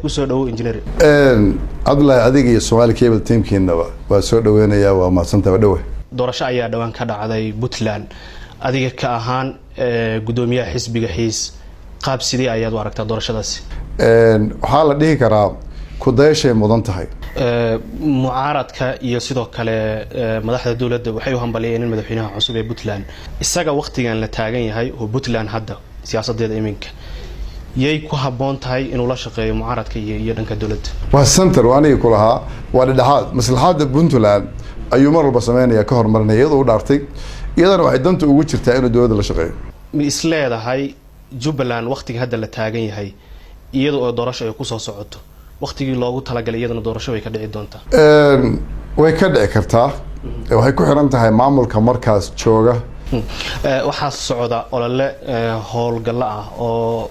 kusoo dhawo engineer Abdullahi adiga iyo Somali Cable teamkiinaba waa soo dhaweynaya waa maasantaba dhawe doorasho ayaa dhawaan ka dhacday Puntland adiga ka ahaan gudoomiyaha xisbiga xiis qaab sidii ayaad u aragtaa doorashadaasi waxa la dhihi karaa ku dayashay mudan tahay mucaaradka iyo sidoo kale madaxda dawladda waxay u hambaliyeen in madaxweynaha cusub ee Puntland isaga waqtigan la taagan yahay oo Puntland hadda siyaasadeeda iminka yay ku haboon tahay inuu la shaqeeyo mucaaradka iyo dhanka dawladda waa center waani ku lahaa waa dhexaad maslaxada Puntland ayuu mar walba sameynaya ka hormarinaya iyadoo u dhaartay iyadana waxay danta ugu jirtaa inuu dawladda la shaqeeyo isleedahay Jubaland waqtiga hadda la taagan yahay iyadoo doorasho ay ku soo socoto waqtigii loogu talagalay iyadana doorasho way ka dhici doontaa way ka dhici kartaa waxay ku xiran tahay maamulka markaas jooga waxa socda olole howlgal ah oo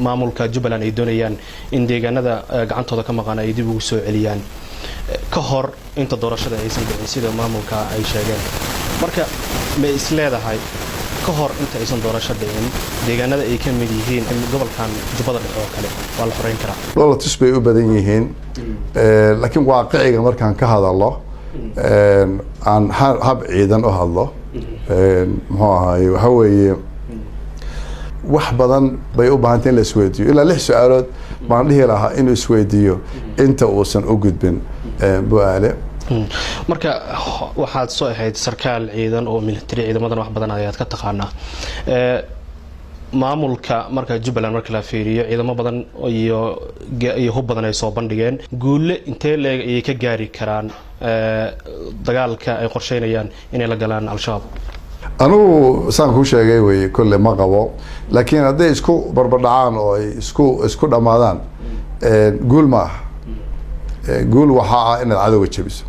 maamulka Jubaland ay doonayaan in deegaanada gacantooda ka maqan ay dib ugu soo celiyaan ka hor inta doorashada aysan dhicin sida maamulka ay sheegeen marka ma isleedahay ka hor inta aysan doorasho dhicin deegaanada ay ka mid yihiin gobolkan Jubbada Dhexe oo kale waa la xoreyn karaa wala tusbay u badan yihiin laakiin waaqiciga markaan ka hadalno aan hab ciidan u hadlo muxuu ahaay waxa weeye wax badan bay u baahan tahay in la isweydiiyo ilaa 6 su'aalood baan dhihi lahaa inuu isweydiiyo inta uusan u gudbin bu'aale marka waxaad soo ahayd sarkaal ciidan oo military ciidamadan wax badan ayaad ka taqaanaa maamulka marka Jubaland marka la fiiriyo ciidamo badan iyo hub badan ay soo bandhigeen guule intee leeg ay ka gaari karaan dagaalka ay qorsheynayaan inay la galaan al-shabaab anu saan ku sheegay way kulle ma qabo laakiin haday isku barbardhacaan oo ay isku dhamaadaan guul ma guul waxa in cadawga jabiso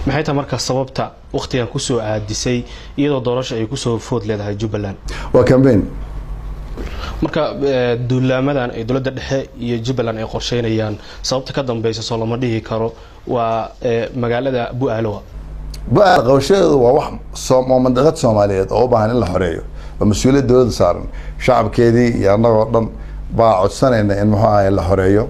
maxay tahay marka sababta waqtigan ku soo aadisay iyadoo doorasho ay ku soo food leedahay Jubaland waa campaign marka duulaamadan ay dawladda dhexe iyo Jubaland ay qorsheynayaan sababta ka dambaysa soo lama dhihi karo waa magaalada Bu'aalo qowsheedu waa wax Soomaaliyeed Soomaaliyeed oo u baahan in la xoreeyo waa mas'uuliyad dawladda saaran shacabkeedii iyo annagoo dhan baa codsanayna in muxuu ahaay la xoreeyo